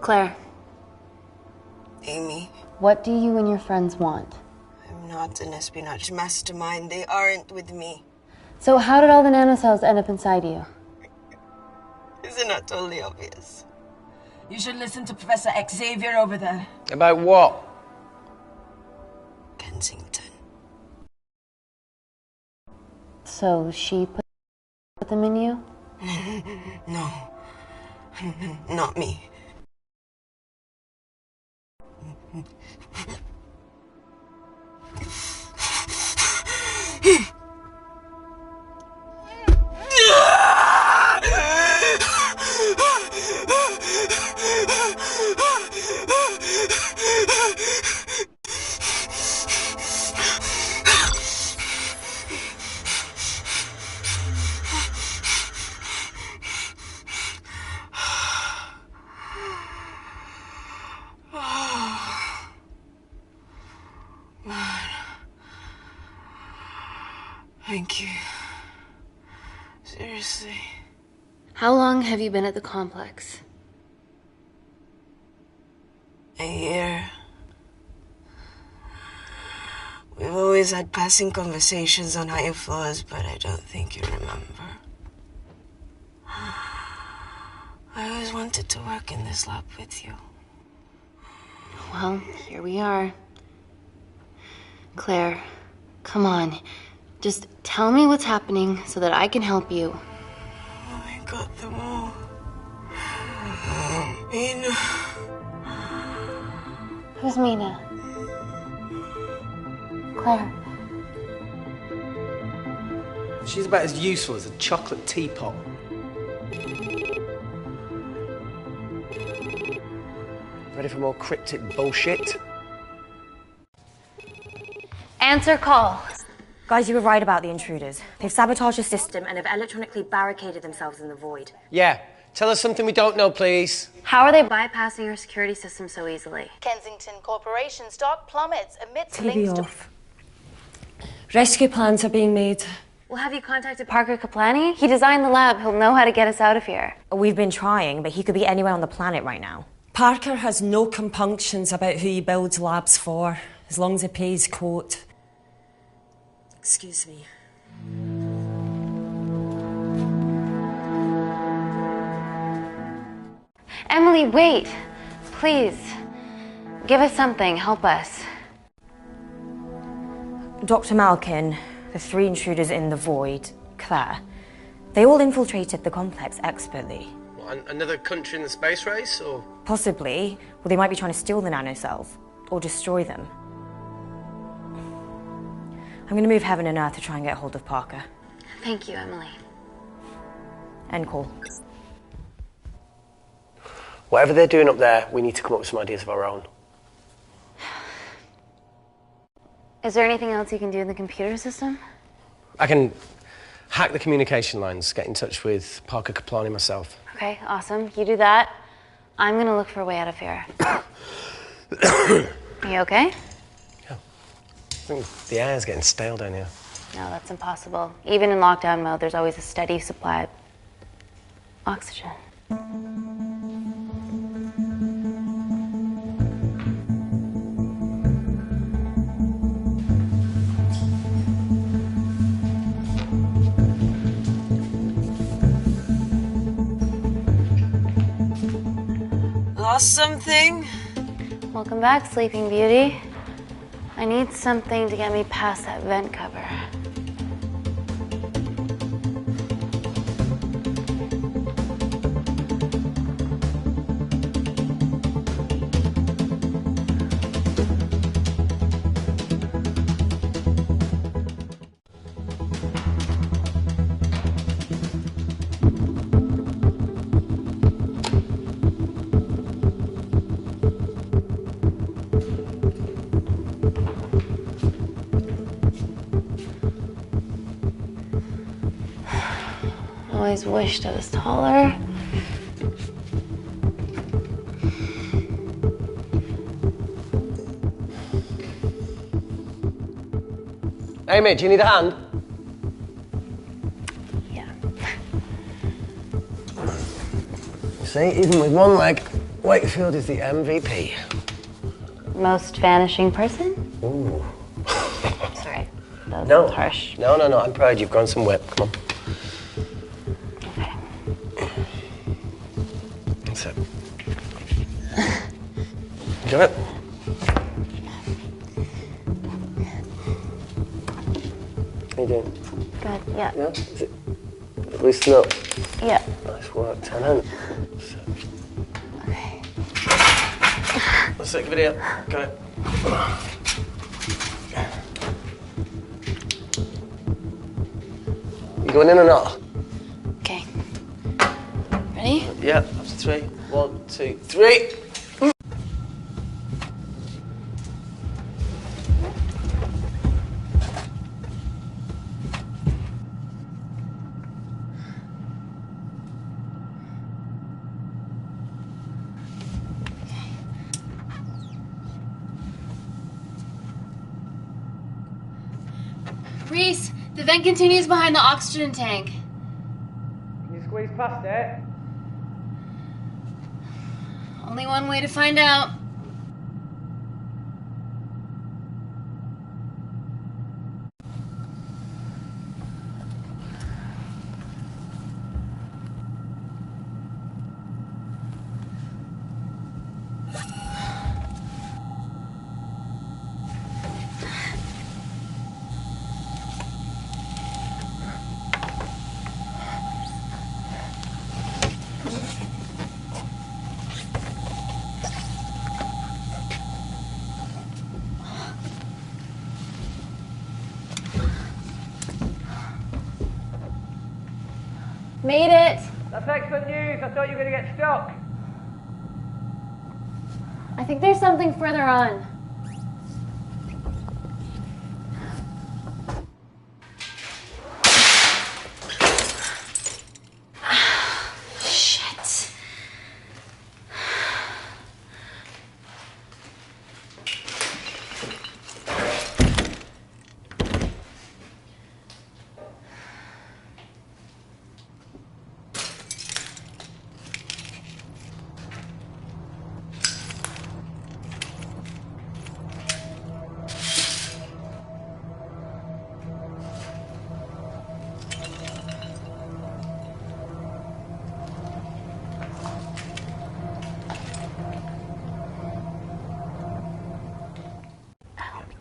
Claire. Amy. What do you and your friends want? I'm not an espionage mastermind. They aren't with me. So how did all the nanocells end up inside you? Isn't that totally obvious? You should listen to Professor Xavier over there. About what? Kensington. So she put them in you? No. Not me. Thank you. Seriously. How long have you been at the complex? A year. We've always had passing conversations on higher floors, but I don't think you remember. I always wanted to work in this lab with you. Well, here we are. Claire, come on. Just tell me what's happening so that I can help you. I got them all. Mina. Who's Mina? Claire. She's about as useful as a chocolate teapot. Ready for more cryptic bullshit? Answer call. Guys, you were right about the intruders. They've sabotaged the system and have electronically barricaded themselves in the void. Yeah. Tell us something we don't know, please. How are they bypassing your security system so easily? Kensington Corporation stock plummets amidst TV links off. Rescue plans are being made. Well, have you contacted Parker Kaplani? He designed the lab. He'll know how to get us out of here. We've been trying, but he could be anywhere on the planet right now. Parker has no compunctions about who he builds labs for, as long as he pays quote. Excuse me. Emily, wait. Please. Give us something. Help us. Dr. Malkin, the three intruders in the void, Claire, they all infiltrated the complex expertly. What, another country in the space race, or? Possibly. Well, they might be trying to steal the nanocells or destroy them. I'm going to move heaven and earth to try and get hold of Parker. Thank you, Emily. End call. Whatever they're doing up there, we need to come up with some ideas of our own. Is there anything else you can do in the computer system? I can hack the communication lines, get in touch with Parker Kaplani myself. Okay, awesome. You do that. I'm gonna look for a way out of here. You okay? Yeah. I think the air's getting stale down here. No, that's impossible. Even in lockdown mode, there's always a steady supply of oxygen. Lost something? Welcome back, Sleeping Beauty. I need something to get me past that vent cover. Always wished I was taller. Amy, do you need a hand? Yeah. See, even with one leg, Wakefield is the MVP. Most vanishing person? Ooh. Sorry, that No. was harsh. No, I'm proud you've grown some whip. Come on. Okay. That's it. Do it. How you doing? Good, yeah. Yeah? Is it? Loosen up. Yeah. Nice work, tenant. Okay. That's it, give it here. Go. You going in or not? Okay. Ready? Yeah, after 3. 1, 2, 3. Reese, the vent continues behind the oxygen tank. Can you squeeze past it? Only one way to find out. Made it. That's excellent news. I thought you were going to get stuck. I think there's something further on. Shit.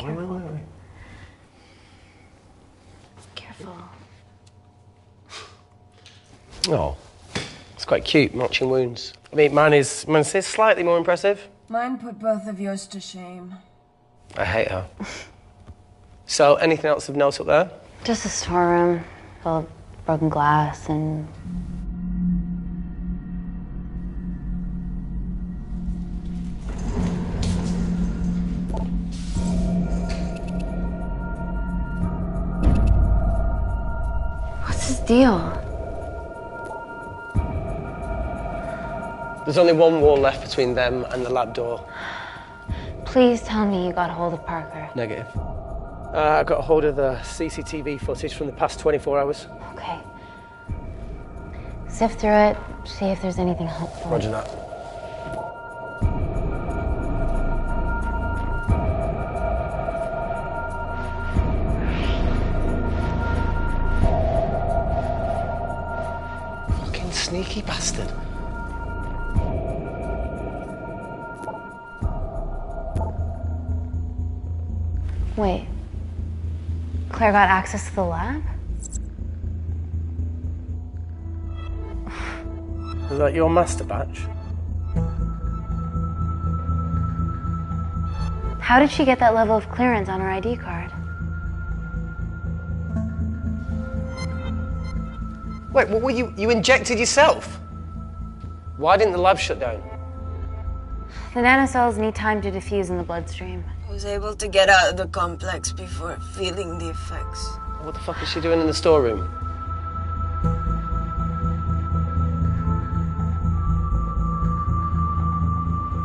Wait. Careful. Oh, it's quite cute, matching wounds. I mean, mine is slightly more impressive. Mine put both of yours to shame. I hate her. So, anything else of note up there? Just a storeroom full of broken glass and... What's his deal? There's only one wall left between them and the lab door. Please tell me you got hold of Parker. Negative. I got a hold of the CCTV footage from the past 24 hours. Okay. Sift through it, see if there's anything helpful. Roger that. Fucking sneaky bastard. Wait. Claire got access to the lab? Was that your master batch? How did she get that level of clearance on her ID card? Wait, what were you injected yourself? Why didn't the lab shut down? The nanocells need time to diffuse in the bloodstream. I was able to get out of the complex before feeling the effects. What the fuck is she doing in the storeroom?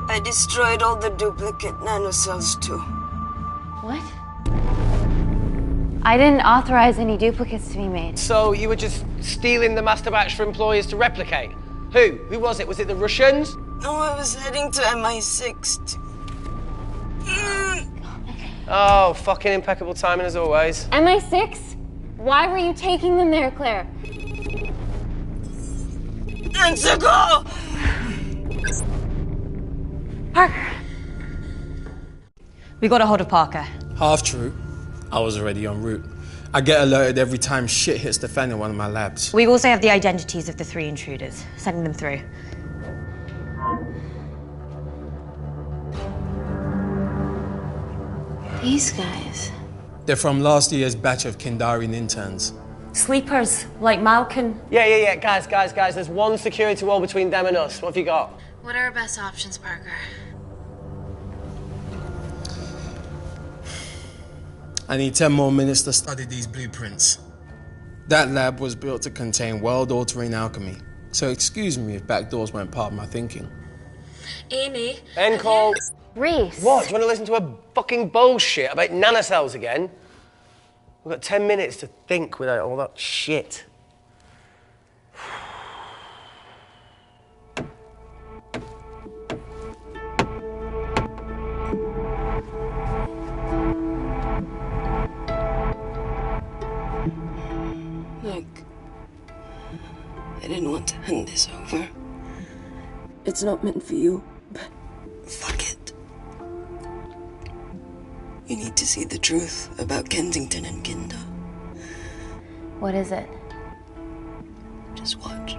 I destroyed all the duplicate nanocells too. What? I didn't authorize any duplicates to be made. So you were just stealing the master batch for employers to replicate? Who? Who was it? Was it the Russians? No, I was heading to MI6. Oh, fucking impeccable timing as always. MI6? Why were you taking them there, Claire? And to go! Parker. We got a hold of Parker. Half true. I was already en route. I get alerted every time shit hits the fan in one of my labs. We also have the identities of the 3 intruders. Sending them through. These guys. They're from last year's batch of Kindarian interns. Sleepers, like Malkin. Yeah. Guys. There's one security wall between them and us. What have you got? What are our best options, Parker? I need 10 more minutes to study these blueprints. That lab was built to contain world-altering alchemy. So excuse me if back doors weren't part of my thinking. Amy. End call. Reese. What? Do you want to listen to a fucking bullshit about nanocells again? We've got 10 minutes to think without all that shit. Look, I didn't want to hand this over. It's not meant for you, but fuck it. You need to see the truth about Kensington and Kinda. What is it? Just watch.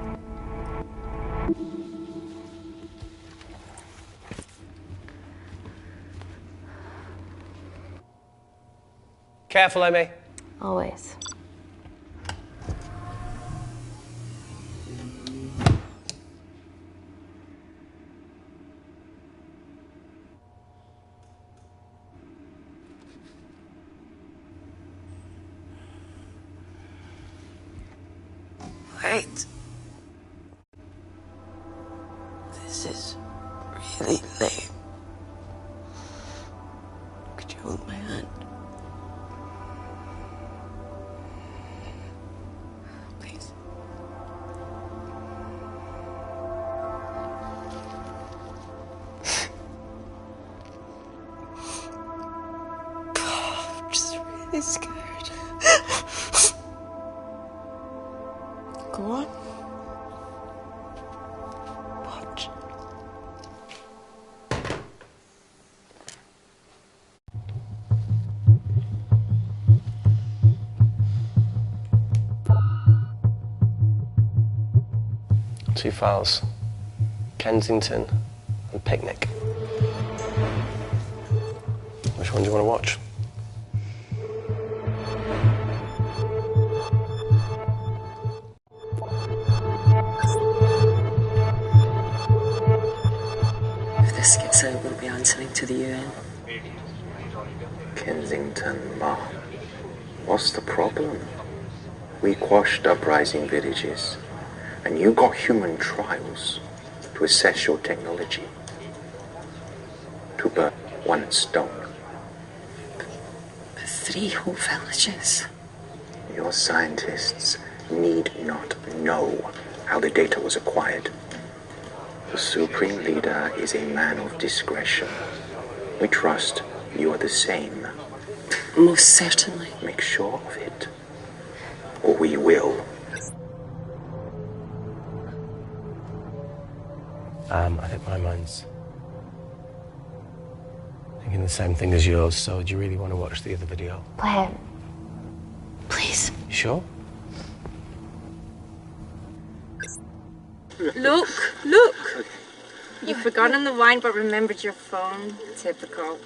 Careful, Amy. Always. Wait. This is really lame. Could you hold my hand? Please. God, I'm just really scared. Go on. Watch. Two files. Kensington and Picnic. Which one do you want to watch? This gets out, we'll be answering to the UN. Kensington, Ma. What's the problem? We quashed uprising villages, and you got human trials to assess your technology. To burn one stone. But 3 whole villages. Your scientists need not know how the data was acquired. The Supreme Leader is a man of discretion. We trust you are the same. Most certainly. Make sure of it, or we will. I think my mind's thinking the same thing as yours, so do you really want to watch the other video? Claire. Please. You sure? Look! You've forgotten the wine but remembered your phone. Typical.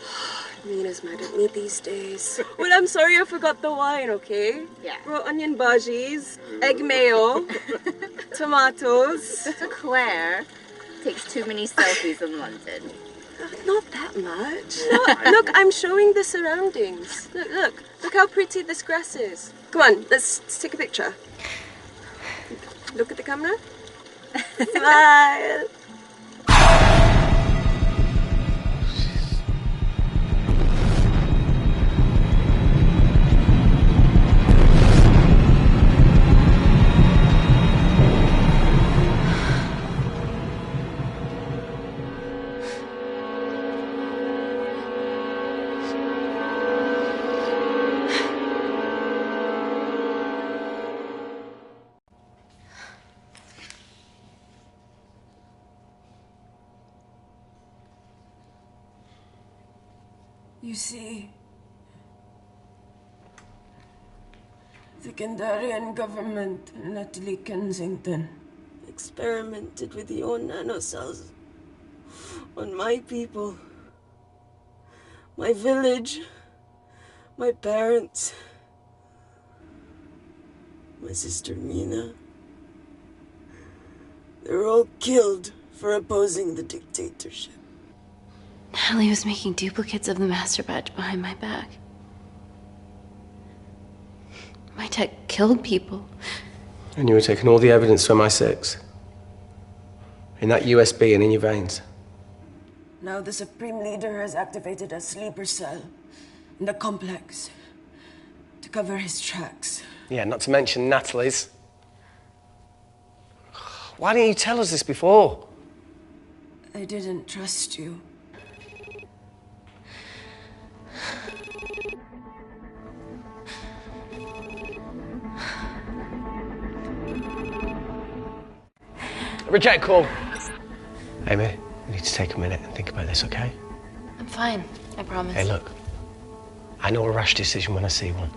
Mina's mad at me these days. Well, I'm sorry I forgot the wine, okay? Yeah. Raw onion bhajis, egg mayo, tomatoes. Claire takes too many selfies in London. Not that much. Look, I'm showing the surroundings. Look how pretty this grass is. Come on, let's take a picture. Look at the camera. Smile. You see, the Kandarian government and Natalie Kensington experimented with your nanocells on my people, my village, my parents, my sister Mina. They were all killed for opposing the dictatorship. Natalie was making duplicates of the master batch behind my back. My tech killed people. And you were taking all the evidence from MI6? In that USB and in your veins? Now the Supreme Leader has activated a sleeper cell in the complex to cover his tracks. Yeah, not to mention Natalie's. Why didn't you tell us this before? I didn't trust you. Reject call. Amy, we need to take a minute and think about this, okay? I'm fine, I promise. Hey, look. I know a rash decision when I see one.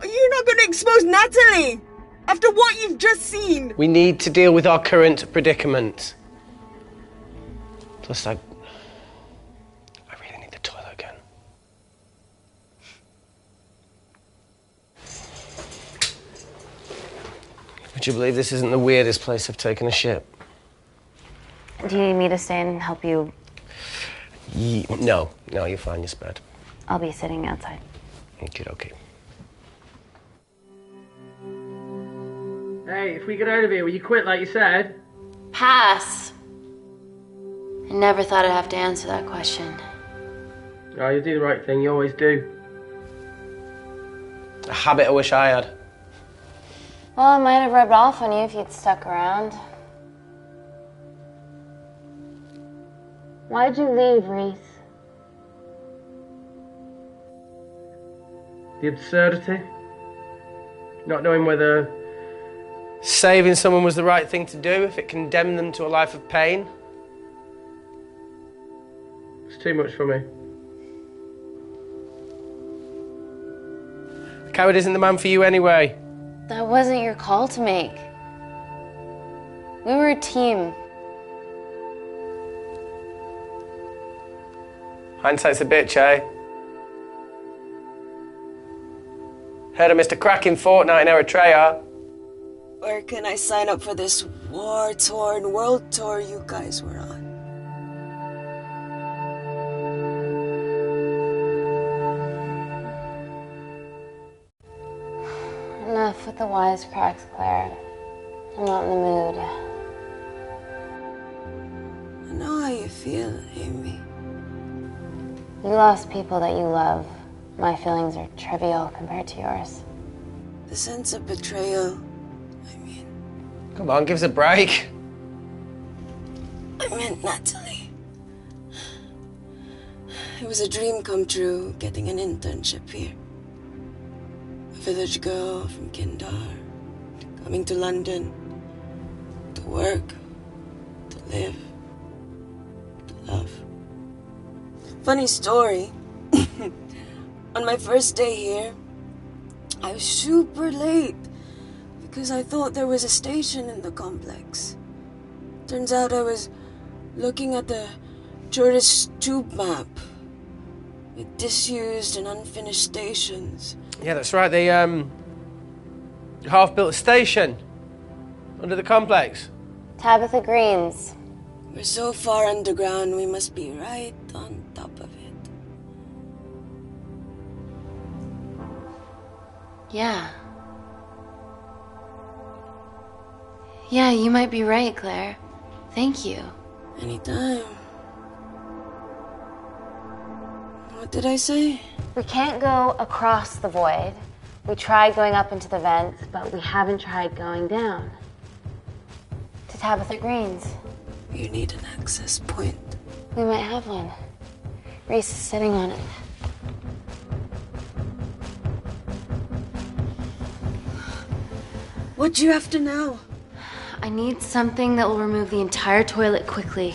You're not going to expose Natalie after what you've just seen. We need to deal with our current predicament. Plus, I really need the toilet again. Would you believe this isn't the weirdest place I've taken a shit? Do you need me to stay and help you? No, you're fine, you're spared. I'll be sitting outside. Okay. Hey, if we get out of here, will you quit like you said? Pass. I never thought I'd have to answer that question. Oh, you do the right thing, you always do. A habit I wish I had. Well, it might have rubbed off on you if you'd stuck around. Why'd you leave, Reese? The absurdity. Not knowing whether Saving someone was the right thing to do if it condemned them to a life of pain. it's too much for me. A coward isn't the man for you anyway. That wasn't your call to make. We were a team. Hindsight's a bitch, eh? Heard of Mr. Cracking Fortnite in Eritrea? Where can I sign up for this war-torn world tour you guys were on? Enough with the wisecracks, Claire. I'm not in the mood. I know how you feel, Amy. You lost people that you love. My feelings are trivial compared to yours. The sense of betrayal, Come on, give us a break. I meant Natalie. It was a dream come true, getting an internship here. A village girl from Kindar, coming to London, to work, to live, to love. Funny story. On my first day here, I was super late because I thought there was a station in the complex. Turns out I was looking at the tourist tube map with disused and unfinished stations. Yeah, that's right. They half-built a station under the complex. Tabitha Greens. We're so far underground, we must be right on top of it. Yeah. Yeah, you might be right, Claire. Thank you. Anytime. What did I say? We can't go across the void. We tried going up into the vents, but we haven't tried going down. To Tabitha Greens. You need an access point. We might have one. Reese is sitting on it. What do you have to know? I need something that will remove the entire toilet quickly.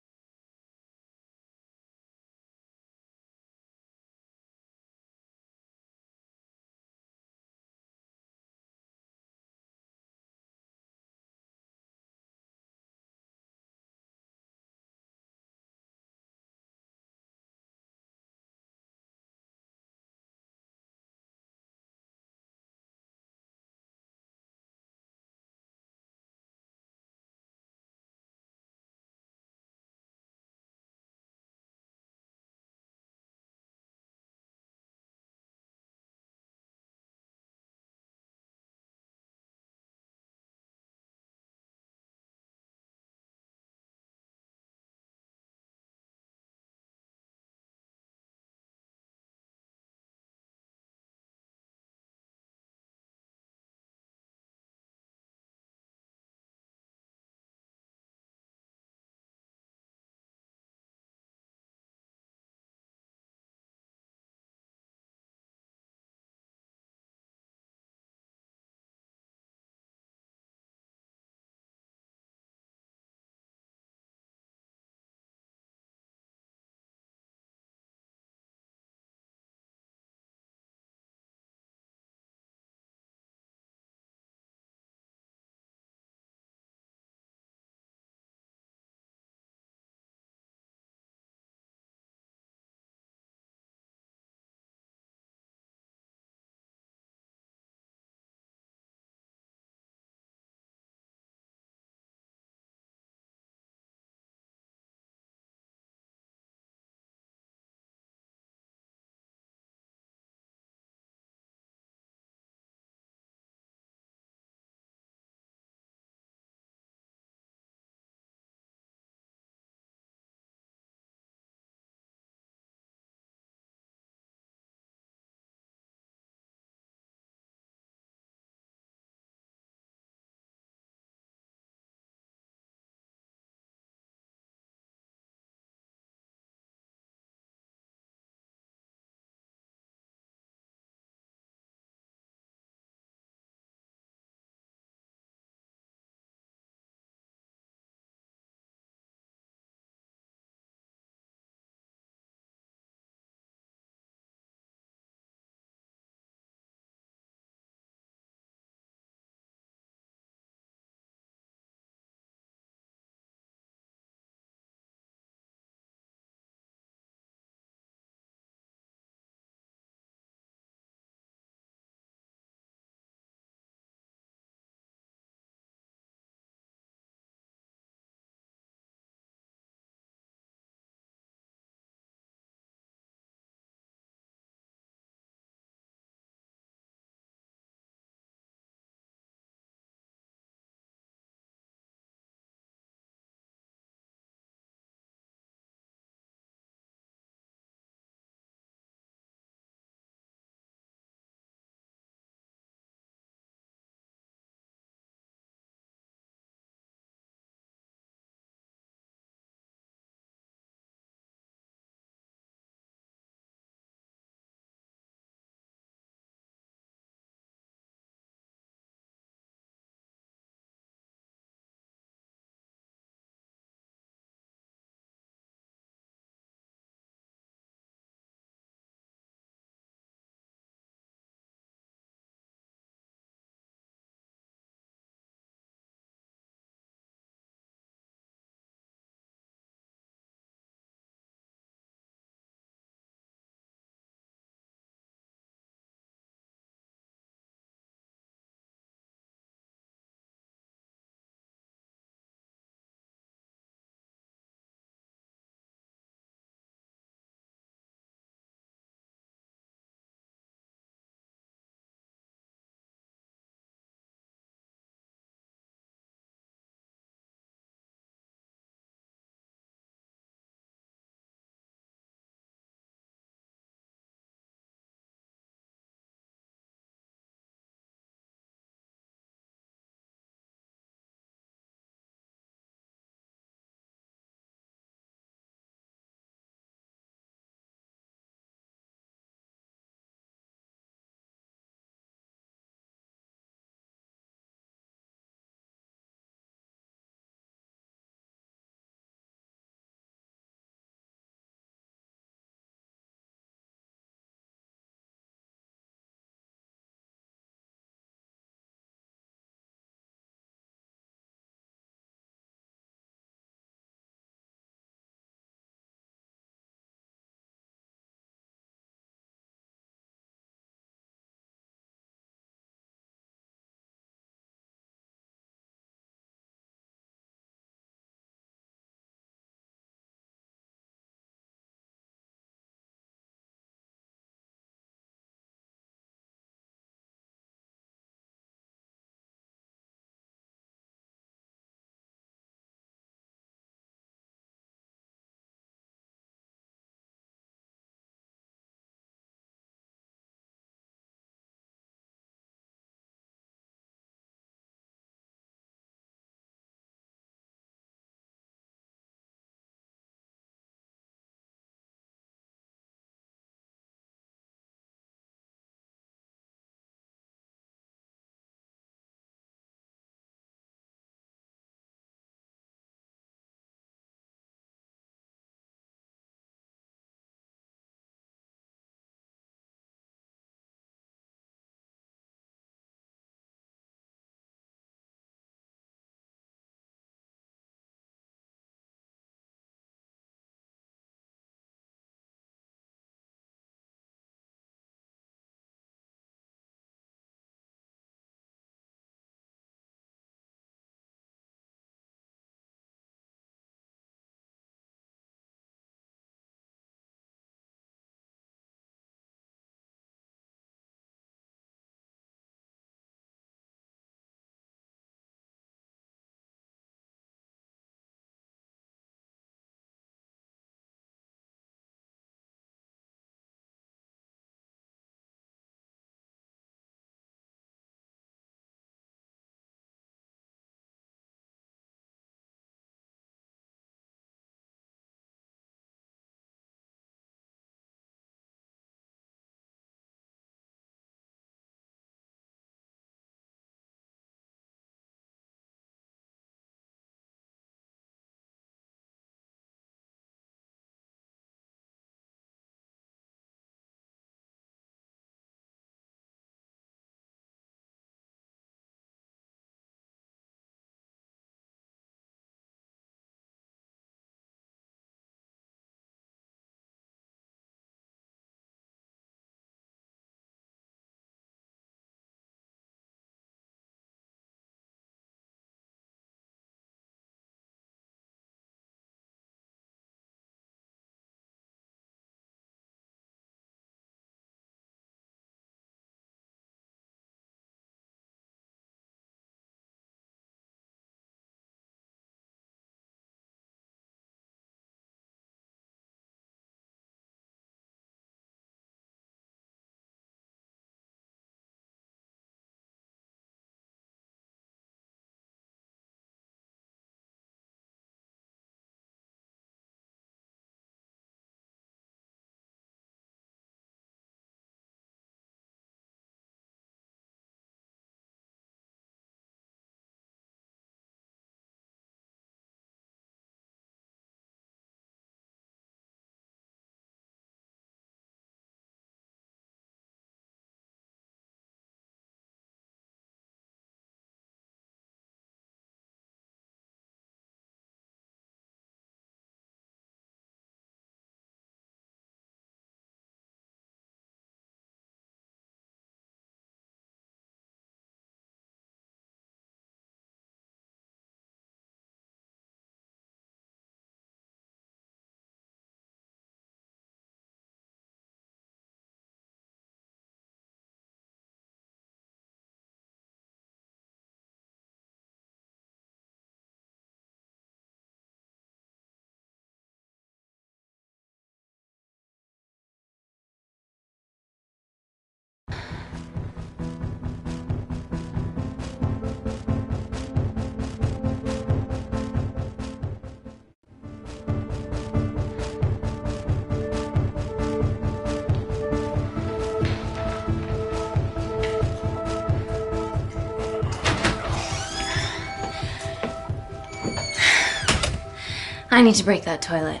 I need to break that toilet.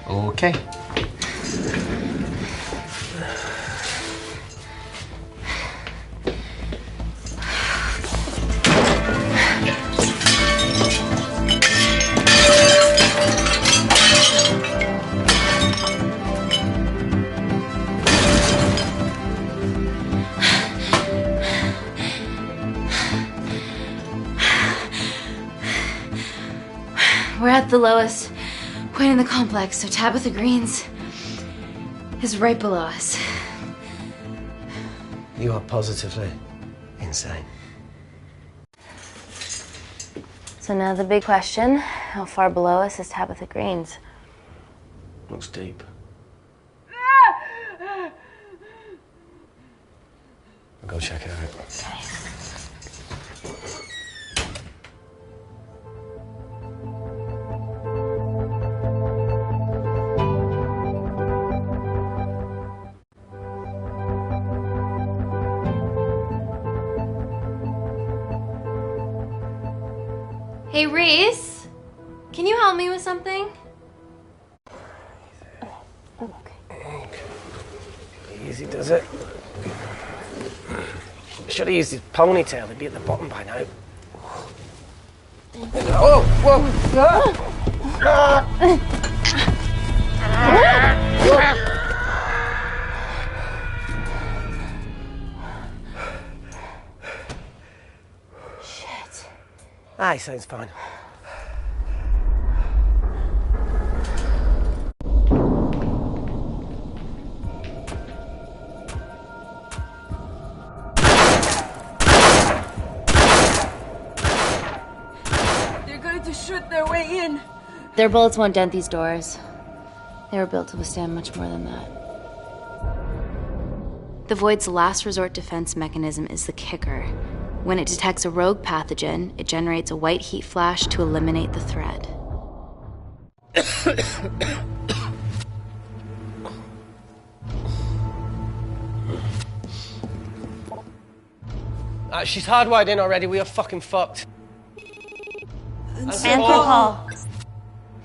Okay. We're at the lowest point in the complex, so Tabitha Green's is right below us. You are positively insane. So now the big question, how far below us is Tabitha Green's? Looks deep. I'll go check it out. Okay. Hey, Reese, can you help me with something? Okay. Easy does it. Should have used his ponytail, he'd be at the bottom by now. Oh, Shit. He sounds fine. They're going to shoot their way in. Their bullets won't dent these doors. They were built to withstand much more than that. The Void's last resort defense mechanism is the kicker. When it detects a rogue pathogen, it generates a white heat flash to eliminate the threat. She's hardwired in already, we are fucking fucked. Paul.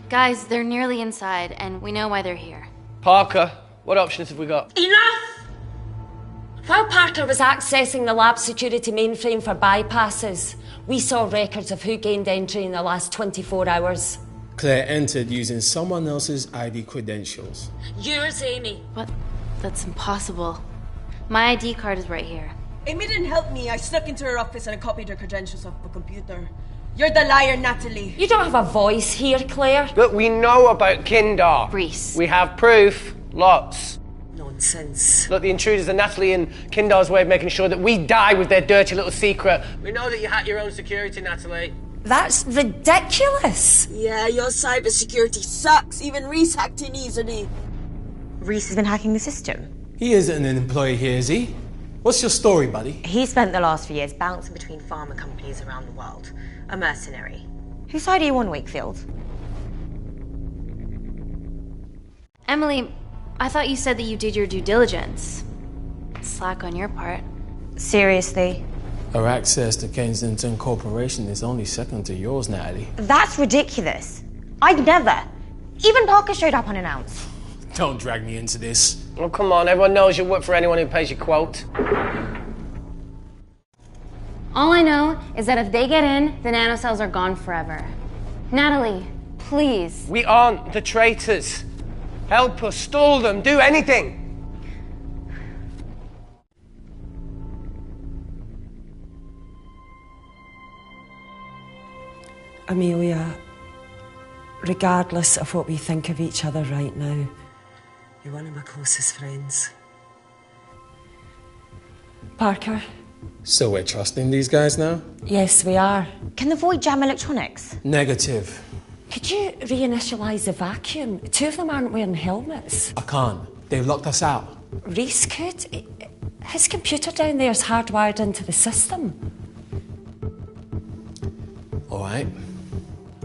Guys, they're nearly inside, and we know why they're here. Parker, what options have we got? Enough! While Parker was accessing the lab security mainframe for bypasses, we saw records of who gained entry in the last 24 hours. Claire entered using someone else's ID credentials. Yours, Amy. What? That's impossible. My ID card is right here. Amy didn't help me. I snuck into her office and I copied her credentials off the computer. You're the liar, Natalie. You don't have a voice here, Claire. Look, we know about Kindar. Reese. We have proof. Lots. Nonsense. Look, the intruders are Natalie and Kindar's way of making sure that we die with their dirty little secret. We know that you hack your own security, Natalie. That's ridiculous. Yeah, your cybersecurity sucks. Even Reese hacked in easily. Reese has been hacking the system. He isn't an employee here, is he? What's your story, buddy? He spent the last few years bouncing between pharma companies around the world. A mercenary. Whose side are you on, Wakefield? Emily, I thought you said that you did your due diligence. Slack on your part. Seriously? Our access to Kensington Corporation is only second to yours, Natalie. That's ridiculous. I'd never. Even Parker showed up unannounced. Don't drag me into this. Oh, come on, everyone knows you work for anyone who pays your quote. All I know is that if they get in, the nanocells are gone forever. Natalie, please. We aren't the traitors. Help us, stall them, do anything. Amelia, regardless of what we think of each other right now, you're one of my closest friends. Parker? So we're trusting these guys now? Yes, we are. Can the Void jam electronics? Negative. Could you reinitialise the vacuum? Two of them aren't wearing helmets. I can't. They've locked us out. Reese could. His computer down there's hardwired into the system. All right.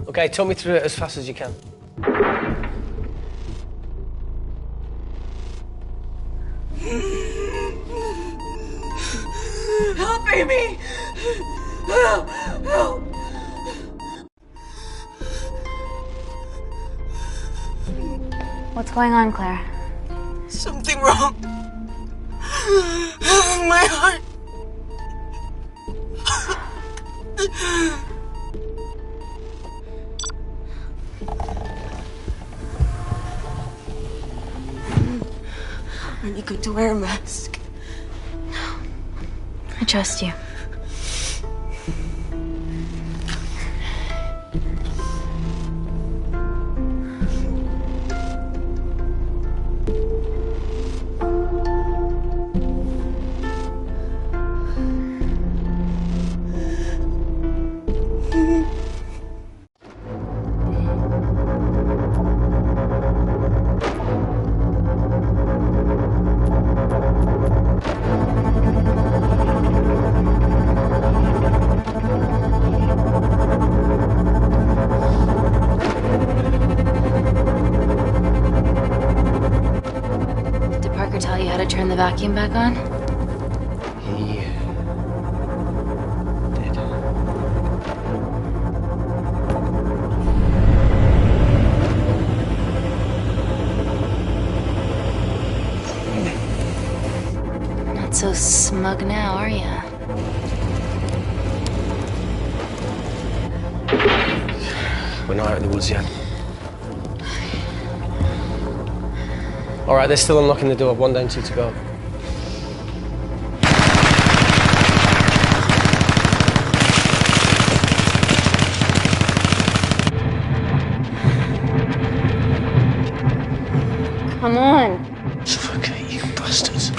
Okay, talk me through it as fast as you can. Help, Amy! Help! Help! What's going on, Claire? Something wrong. My heart. Are you going to wear a mask? I trust you. Tell you how to turn the vacuum back on? He did. Not so smug now, are ya? We're not out of the woods yet. All right, they're still unlocking the door. 1 down, 2 to go. Come on. Suffocate, you bastards.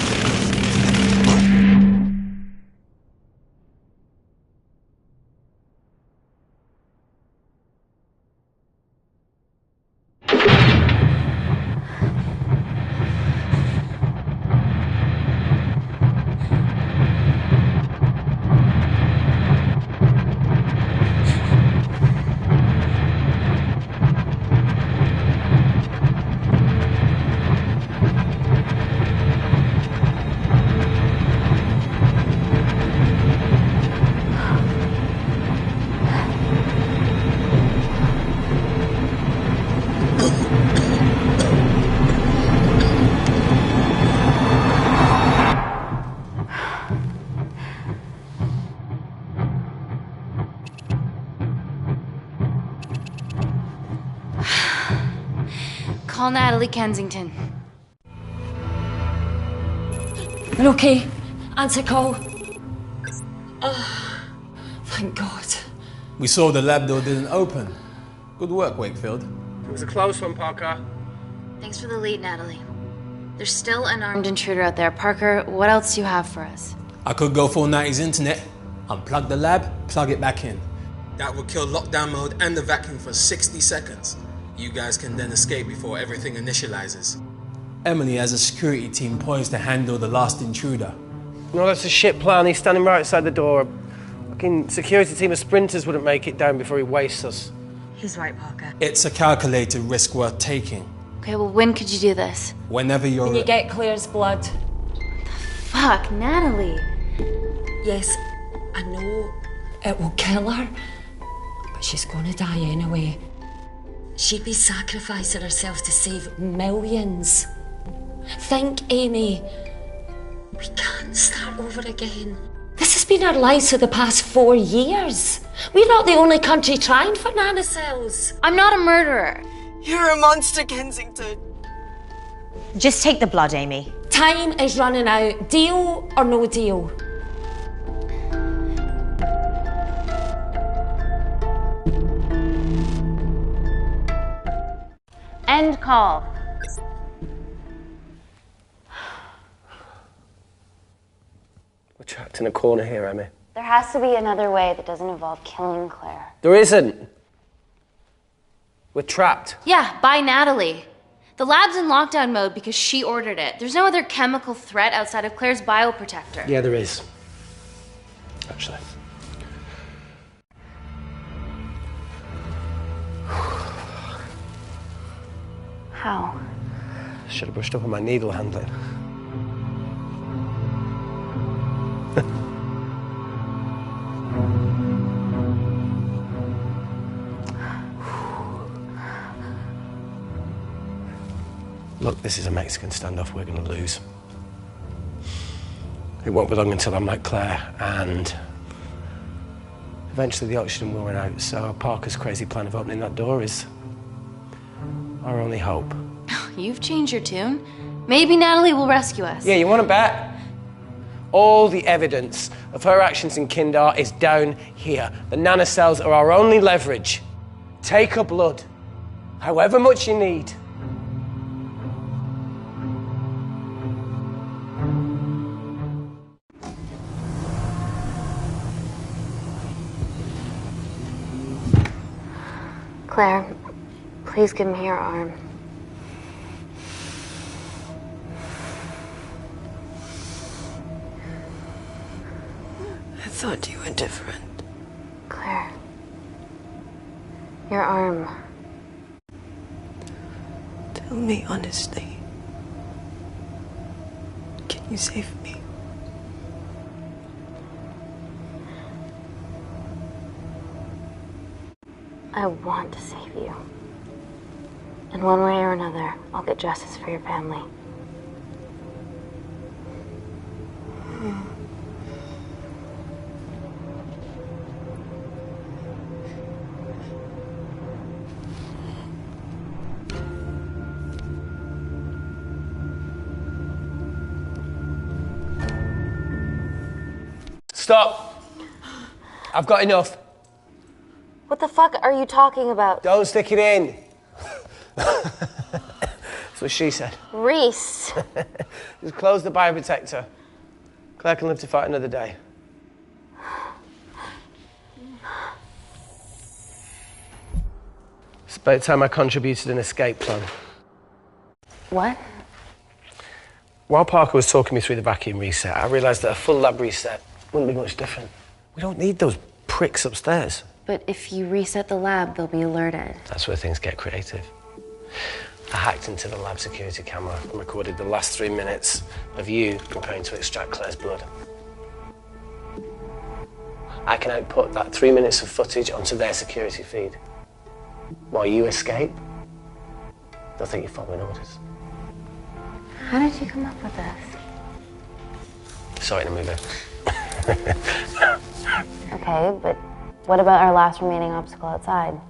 Call Natalie Kensington. We're okay. Answer call. Oh, thank God. We saw the lab door didn't open. Good work, Wakefield. It was a close one, Parker. Thanks for the lead, Natalie. There's still an armed intruder out there. Parker, what else do you have for us? I could go full 90s internet, unplug the lab, plug it back in. That would kill lockdown mode and the vacuum for 60 seconds. You guys can then escape before everything initializes. Emily has a security team poised to handle the last intruder. No, that's a shit plan. He's standing right outside the door. A fucking security team of sprinters wouldn't make it down before he wastes us. He's right, Parker. It's a calculated risk worth taking. Okay, well, when could you do this? Whenever you're... When you get Claire's blood. Fuck, Natalie. Yes, I know it will kill her, but she's gonna die anyway. She'd be sacrificing herself to save millions. Think, Amy. We can't start over again. This has been our lives for the past 4 years. We're not the only country trying for nanocells. I'm not a murderer. You're a monster, Kensington. Just take the blood, Amy. Time is running out. Deal or no deal? End call. We're trapped in a corner here, Emmy. There has to be another way that doesn't involve killing Claire. There isn't. We're trapped. Yeah, by Natalie. The lab's in lockdown mode because she ordered it. There's no other chemical threat outside of Claire's bioprotector. Yeah, there is. Actually. How? Should have brushed up on my needle handling. Look, this is a Mexican standoff we're going to lose. It won't be long until I'm like Claire, and eventually the oxygen will run out, so Parker's crazy plan of opening that door is our only hope. You've changed your tune. Maybe Natalie will rescue us. Yeah, you want to bet? All the evidence of her actions in Kindar is down here. The nanocells are our only leverage. Take her blood, however much you need. Claire, please give me your arm. I thought you were different. Claire, your arm. Tell me honestly. Can you save me? I want to save you. In one way or another, I'll get justice for your family. Stop! I've got enough. What the fuck are you talking about? Don't stick it in. That's what she said. Reese. Just close the bioprotector. Claire can live to fight another day. It's about time I contributed an escape plan. What? While Parker was talking me through the vacuum reset, I realised that a full lab reset wouldn't be much different. We don't need those pricks upstairs. But if you reset the lab, they'll be alerted. That's where things get creative. I hacked into the lab security camera and recorded the last 3 minutes of you preparing to extract Claire's blood. I can output that 3 minutes of footage onto their security feed. While you escape, they'll think you're following orders. How did you come up with this? Saw it in a movie. Okay, but what about our last remaining obstacle outside?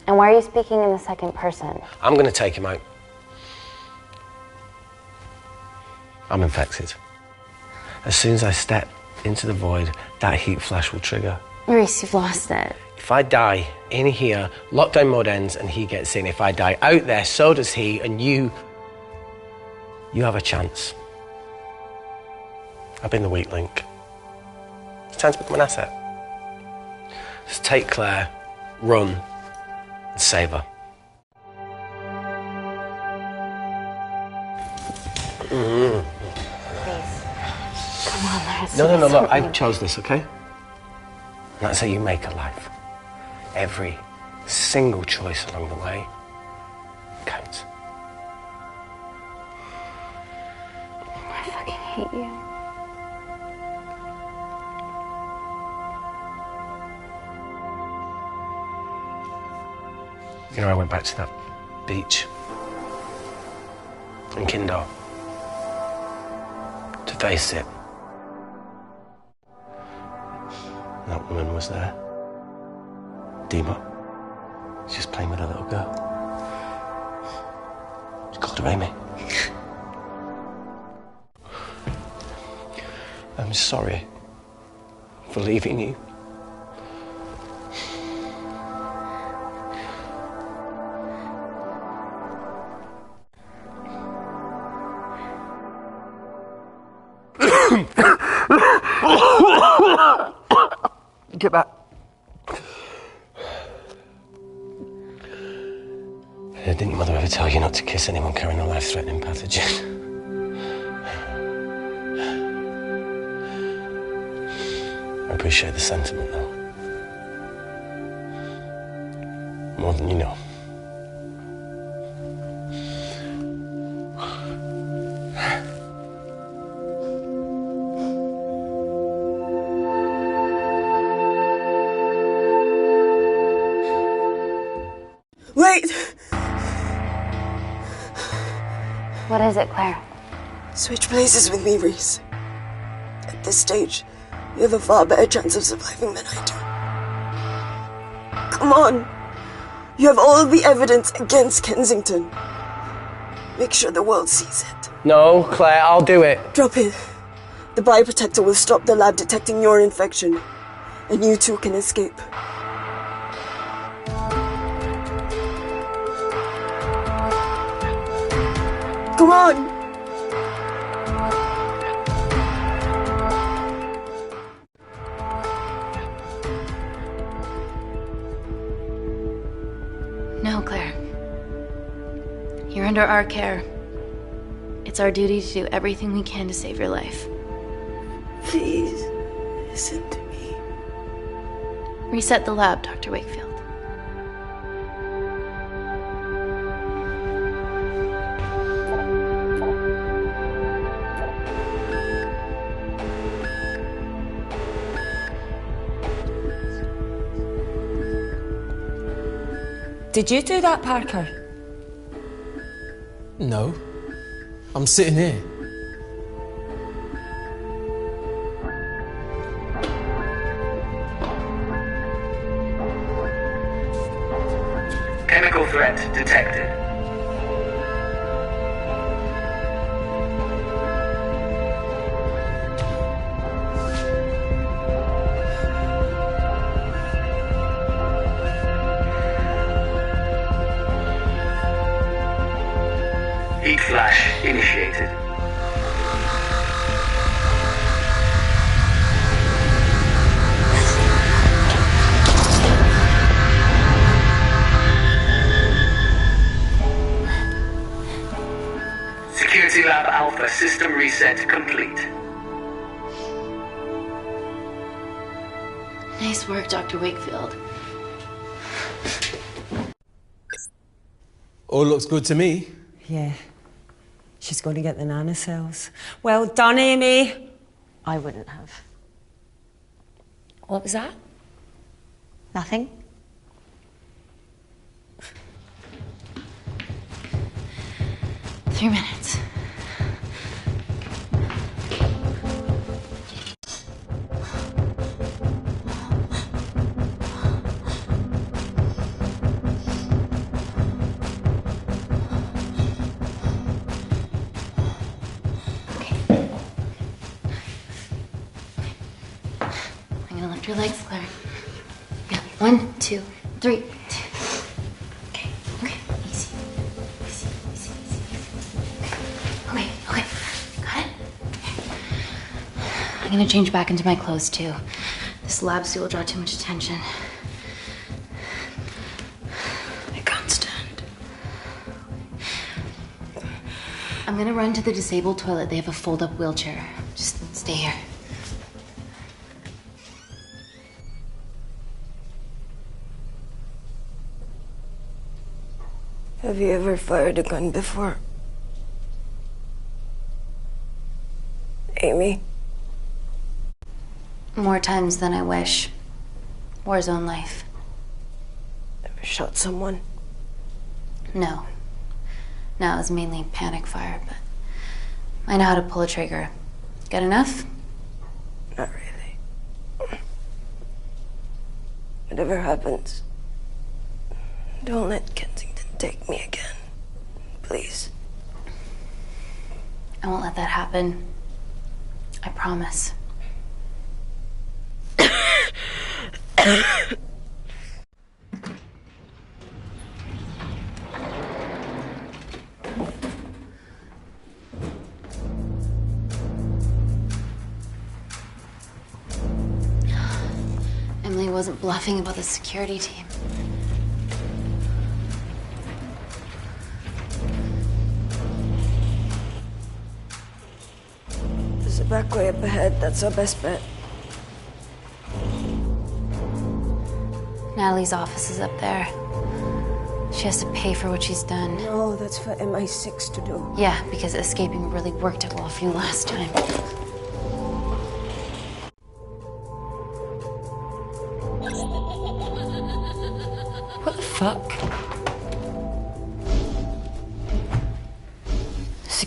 And why are you speaking in the second person? I'm going to take him out. I'm infected. As soon as I step into the void, that heat flash will trigger. Reese, you've lost it. If I die in here, lockdown mode ends and he gets in. If I die out there, so does he, and you have a chance. I've been the weak link. It's time to become an asset. Just take Claire, run, and save her. Please. Come on, there's No, look, something. I chose this, okay? That's how you make a life. Every single choice along the way counts. I fucking hate you. You know, I went back to that beach in Kindar to face it. That woman was there. Dima. She's just playing with a little girl. She called her Amy. I'm sorry for leaving you. Get back. Didn't your mother ever tell you not to kiss anyone carrying a life-threatening pathogen? I appreciate the sentiment, though. More than you know. Wait! What is it, Claire? Switch places with me, Reese. At this stage, you have a far better chance of surviving than I do. Come on. You have all the evidence against Kensington. Make sure the world sees it. No, Claire, I'll do it. Drop it. The bioprotector will stop the lab detecting your infection, and you two can escape. Come on! No, Claire. You're under our care. It's our duty to do everything we can to save your life. Please, listen to me. Reset the lab, Dr. Wakefield. Did you do that, Parker? No. I'm sitting here. Chemical threat detected. Heat flash initiated. Security Lab Alpha system reset complete. Nice work, Dr. Wakefield. All looks good to me. Yeah. She's going to get the nanocells. Well done, Amy. I wouldn't have. What was that? Nothing? Three minutes. I'm gonna lift your legs, Claire. Yeah, 1, 2, 3. Okay, easy. Easy. Okay, got it? I'm gonna change back into my clothes too. This lab suit will draw too much attention. I can't stand. I'm gonna run to the disabled toilet. They have a fold-up wheelchair. Just stay here. Have you ever fired a gun before? Amy? More times than I wish. Warzone life. Ever shot someone? No. No, it was mainly panic fire, but I know how to pull a trigger. Good enough? Not really. Whatever happens, don't let Kensington take me again. Please. I won't let that happen. I promise. Emily wasn't bluffing about the security team. There's a back way up ahead. That's our best bet. Natalie's office is up there. She has to pay for what she's done. No, that's for MI6 to do. Yeah, because escaping really worked out well for you last time. What the fuck?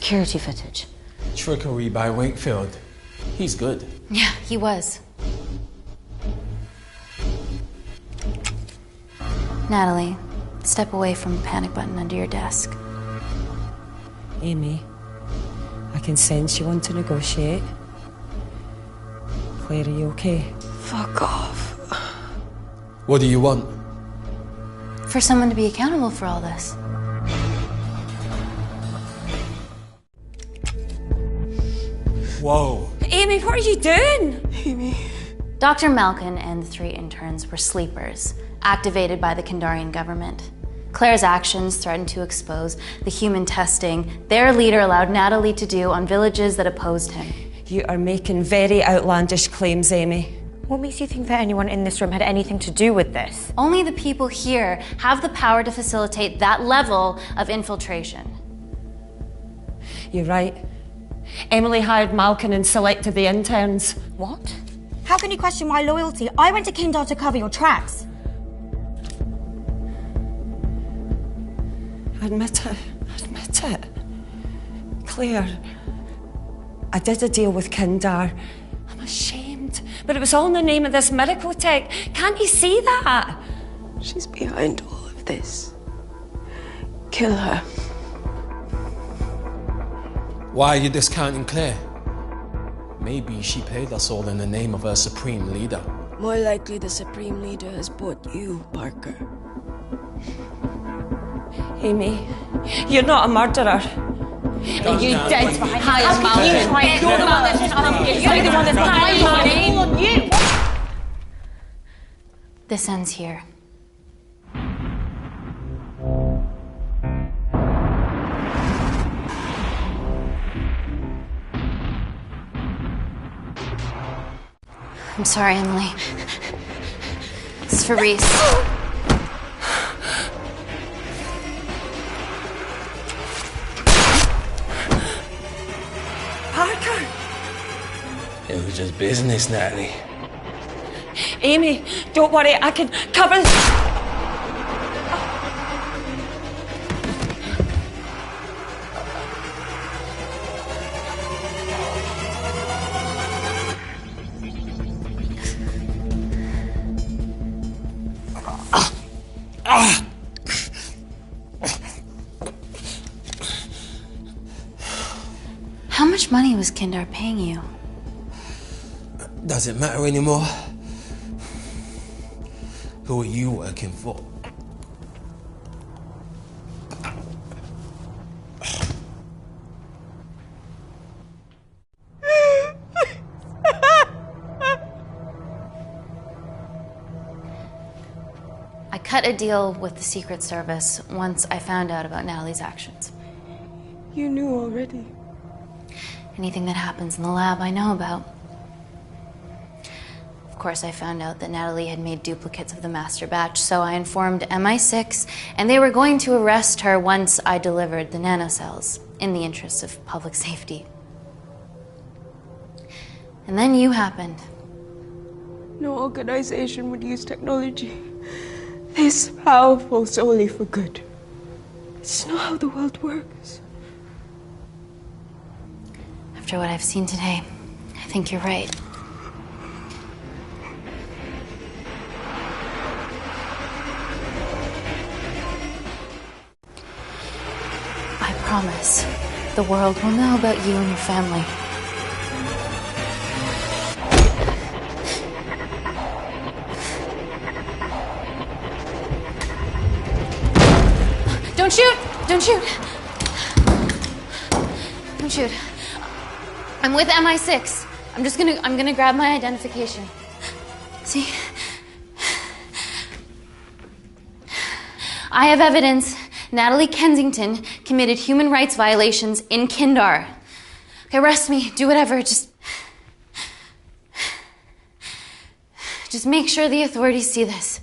security footage. Trickery by Wakefield. He's good. Yeah, he was. Natalie, step away from the panic button under your desk. Amy, I can sense you want to negotiate. Claire, are you okay? Fuck off. What do you want? For someone to be accountable for all this. Whoa. Amy, what are you doing? Amy. Dr. Malkin and the 3 interns were sleepers, activated by the Kindarian government. Claire's actions threatened to expose the human testing their leader allowed Natalie to do on villages that opposed him. You are making very outlandish claims, Amy. What makes you think that anyone in this room had anything to do with this? Only the people here have the power to facilitate that level of infiltration. You're right. Emily hired Malkin and selected the interns. What? How can you question my loyalty? I went to Kindar to cover your tracks. Admit it. Admit it. Claire, I did a deal with Kindar. I'm ashamed. But it was all in the name of this miracle tech. Can't you see that? She's behind all of this. Kill her. Why are you discounting Claire? Maybe she paid us all in the name of her supreme leader. More likely the Supreme Leader has bought you, Parker. Amy, you're not a murderer. You did hire Malkin. You're the one that's behind money. This ends here. I'm sorry, Emily. This is for Reese. Parker! It was just business, Natalie. Amy, don't worry, I can cover... How much money was Kindar paying you? Does it matter anymore? Who are you working for? I cut a deal with the Secret Service once I found out about Natalie's actions. You knew already. Anything that happens in the lab, I know about. Of course, I found out that Natalie had made duplicates of the master batch, so I informed MI6, and they were going to arrest her once I delivered the nanocells, in the interests of public safety. And then you happened. No organization would use technology this powerful solely for good. It's not how the world works. After what I've seen today, I think you're right. I promise, the world will know about you and your family. Don't shoot! Don't shoot! Don't shoot. I'm with MI6. I'm gonna grab my identification. See? I have evidence Natalie Kensington committed human rights violations in Kindar. Okay, arrest me, do whatever, just make sure the authorities see this.